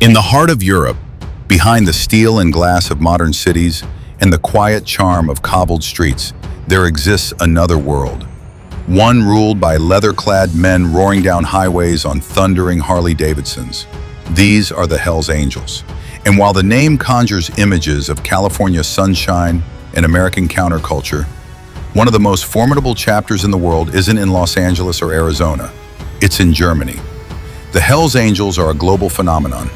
In the heart of Europe, behind the steel and glass of modern cities and the quiet charm of cobbled streets, there exists another world. One ruled by leather-clad men roaring down highways on thundering Harley-Davidsons. These are the Hells Angels. And while the name conjures images of California sunshine and American counterculture, one of the most formidable chapters in the world isn't in Los Angeles or Arizona. It's in Germany. The Hells Angels are a global phenomenon.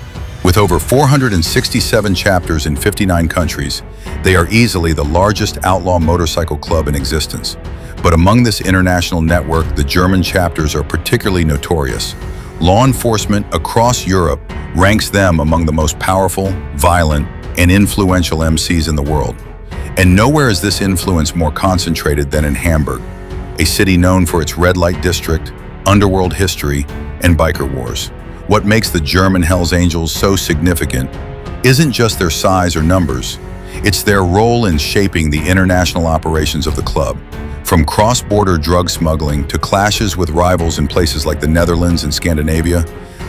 With over 467 chapters in 59 countries, they are easily the largest outlaw motorcycle club in existence. But among this international network, the German chapters are particularly notorious. Law enforcement across Europe ranks them among the most powerful, violent, and influential MCs in the world. And nowhere is this influence more concentrated than in Hamburg, a city known for its red light district, underworld history, and biker wars. What makes the German Hells Angels so significant isn't just their size or numbers, it's their role in shaping the international operations of the club. From cross-border drug smuggling to clashes with rivals in places like the Netherlands and Scandinavia,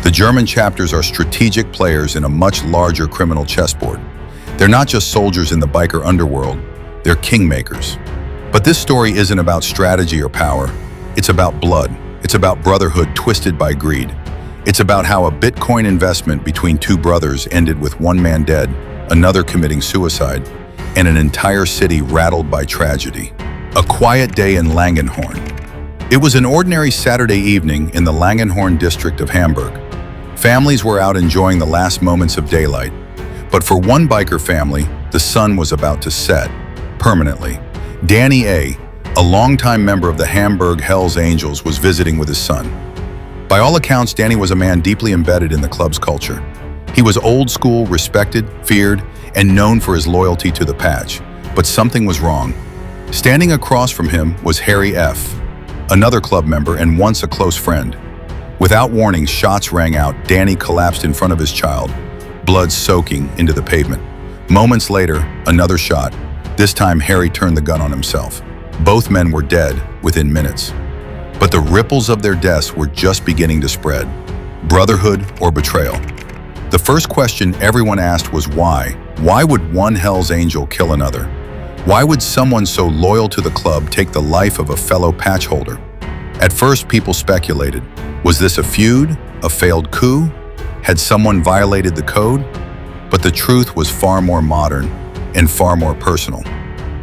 the German chapters are strategic players in a much larger criminal chessboard. They're not just soldiers in the biker underworld, they're kingmakers. But this story isn't about strategy or power, it's about blood. It's about brotherhood twisted by greed. It's about how a Bitcoin investment between two brothers ended with one man dead, another committing suicide, and an entire city rattled by tragedy. A quiet day in Langenhorn. It was an ordinary Saturday evening in the Langenhorn district of Hamburg. Families were out enjoying the last moments of daylight. But for one biker family, the sun was about to set, permanently. DannyA, a longtime member of the Hamburg Hells Angels, was visiting with his son. By all accounts, Danny was a man deeply embedded in the club's culture. He was old school, respected, feared, and known for his loyalty to the patch. But something was wrong. Standing across from him was Harry F., another club member and once a close friend. Without warning, shots rang out. Danny collapsed in front of his child, blood soaking into the pavement. Moments later, another shot. This time, Harry turned the gun on himself. Both men were dead within minutes. But the ripples of their deaths were just beginning to spread. Brotherhood or betrayal? The first question everyone asked was why? Why would one Hells Angel kill another? Why would someone so loyal to the club take the life of a fellow patch holder? At first, people speculated. Was this a feud? A failed coup? Had someone violated the code? But the truth was far more modern and far more personal.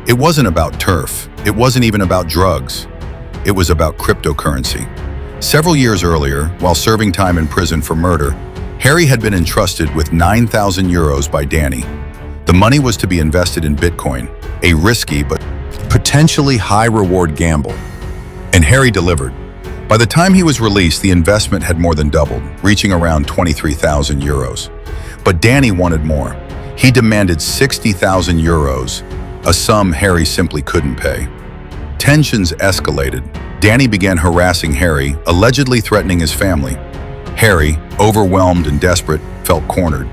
It wasn't about turf. It wasn't even about drugs. It was about cryptocurrency. Several years earlier, while serving time in prison for murder, Harry had been entrusted with 9,000 euros by Danny. The money was to be invested in Bitcoin, a risky but potentially high-reward gamble. And Harry delivered. By the time he was released, the investment had more than doubled, reaching around 23,000 euros. But Danny wanted more. He demanded 60,000 euros, a sum Harry simply couldn't pay. Tensions escalated. Danny began harassing Harry, allegedly threatening his family. Harry, overwhelmed and desperate, felt cornered.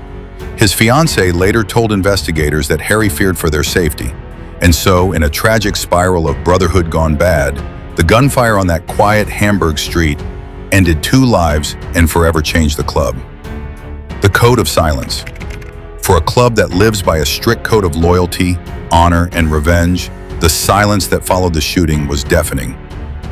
His fiancée later told investigators that Harry feared for their safety. And so, in a tragic spiral of brotherhood gone bad, the gunfire on that quiet Hamburg street ended 2 lives and forever changed the club. The code of silence. For a club that lives by a strict code of loyalty, honor, and revenge, the silence that followed the shooting was deafening.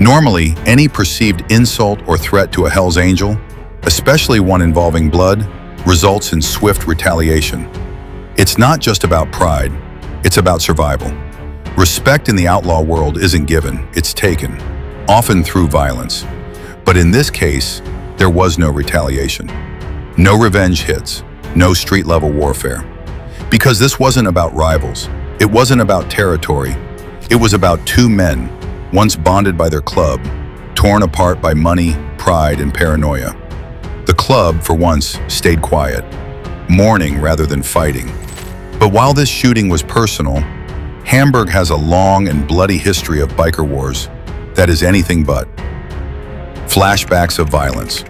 Normally, any perceived insult or threat to a Hells Angel, especially one involving blood, results in swift retaliation. It's not just about pride, it's about survival. Respect in the outlaw world isn't given, it's taken, often through violence. But in this case, there was no retaliation. No revenge hits, no street-level warfare. Because this wasn't about rivals, it wasn't about territory, it was about 2 men, once bonded by their club, torn apart by money, pride, and paranoia. The club, for once, stayed quiet, mourning rather than fighting. But while this shooting was personal, Hamburg has a long and bloody history of biker wars that is anything but. Flashbacks of violence.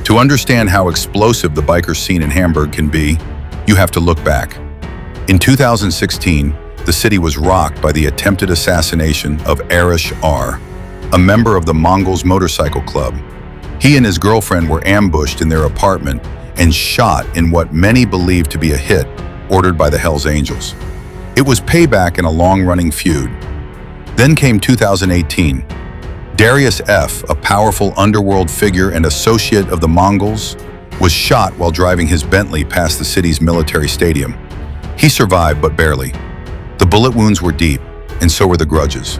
To understand how explosive the biker scene in Hamburg can be, you have to look back. In 2016, the city was rocked by the attempted assassination of Erich R., a member of the Mongols motorcycle club. He and his girlfriend were ambushed in their apartment and shot in what many believe to be a hit ordered by the Hells Angels. It was payback in a long-running feud. Then came 2018. Darius F., a powerful underworld figure and associate of the Mongols, was shot while driving his Bentley past the city's military stadium. He survived, but barely. The bullet wounds were deep, and so were the grudges.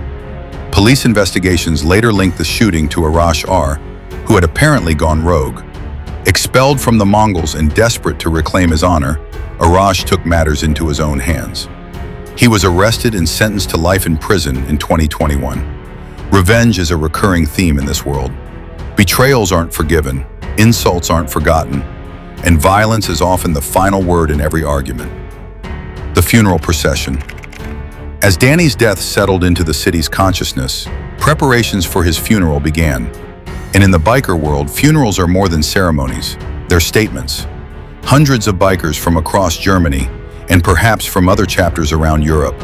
Police investigations later linked the shooting to Arash R., who had apparently gone rogue. Expelled from the Mongols and desperate to reclaim his honor, Arash took matters into his own hands. He was arrested and sentenced to life in prison in 2021. Revenge is a recurring theme in this world. Betrayals aren't forgiven, insults aren't forgotten, and violence is often the final word in every argument. The funeral procession. As Danny's death settled into the city's consciousness, preparations for his funeral began. And in the biker world, funerals are more than ceremonies. They're statements. Hundreds of bikers from across Germany, and perhaps from other chapters around Europe,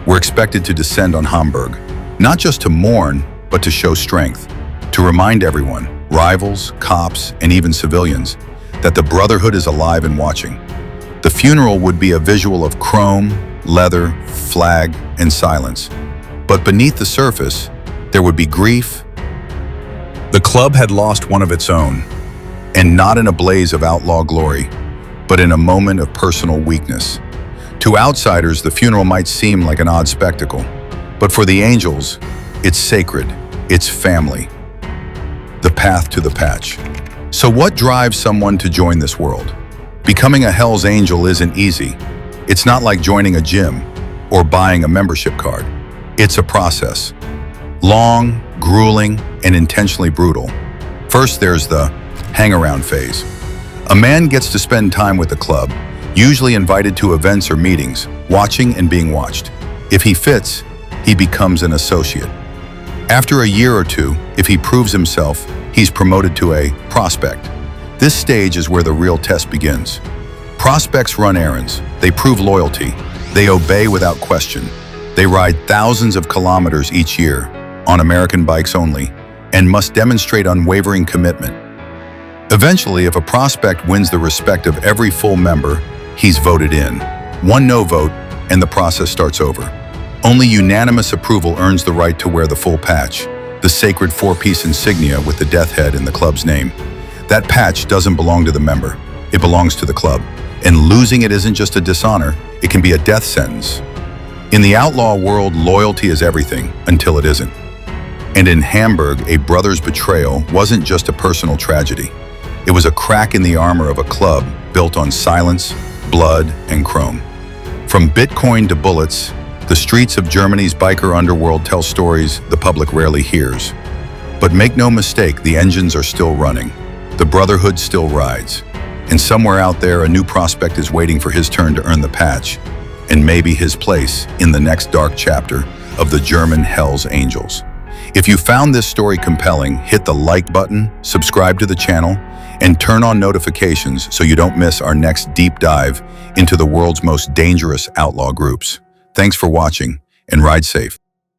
were expected to descend on Hamburg, not just to mourn, but to show strength, to remind everyone, rivals, cops, and even civilians, that the Brotherhood is alive and watching. The funeral would be a visual of chrome, leather, flag, and silence. But beneath the surface, there would be grief. The club had lost one of its own, and not in a blaze of outlaw glory, but in a moment of personal weakness. To outsiders, the funeral might seem like an odd spectacle, but for the Angels, it's sacred, it's family. The path to the patch. So what drives someone to join this world? Becoming a Hells Angel isn't easy. It's not like joining a gym or buying a membership card. It's a process. Long, grueling, and intentionally brutal. First, there's the hang-around phase. A man gets to spend time with the club, usually invited to events or meetings, watching and being watched. If he fits, he becomes an associate. After a year or two, if he proves himself, he's promoted to a prospect. This stage is where the real test begins. Prospects run errands, they prove loyalty, they obey without question. They ride thousands of kilometers each year, on American bikes only, and must demonstrate unwavering commitment. Eventually, if a prospect wins the respect of every full member, he's voted in. One no vote, and the process starts over. Only unanimous approval earns the right to wear the full patch, the sacred four-piece insignia with the death head in the club's name. That patch doesn't belong to the member, it belongs to the club. And losing it isn't just a dishonor, it can be a death sentence. In the outlaw world, loyalty is everything, until it isn't. And in Hamburg, a brother's betrayal wasn't just a personal tragedy. It was a crack in the armor of a club built on silence, blood, and chrome. From Bitcoin to bullets, the streets of Germany's biker underworld tell stories the public rarely hears. But make no mistake, the engines are still running. The Brotherhood still rides. And somewhere out there, a new prospect is waiting for his turn to earn the patch, and maybe his place in the next dark chapter of the German Hells Angels. If you found this story compelling, hit the like button, subscribe to the channel, and turn on notifications so you don't miss our next deep dive into the world's most dangerous outlaw groups. Thanks for watching, and ride safe.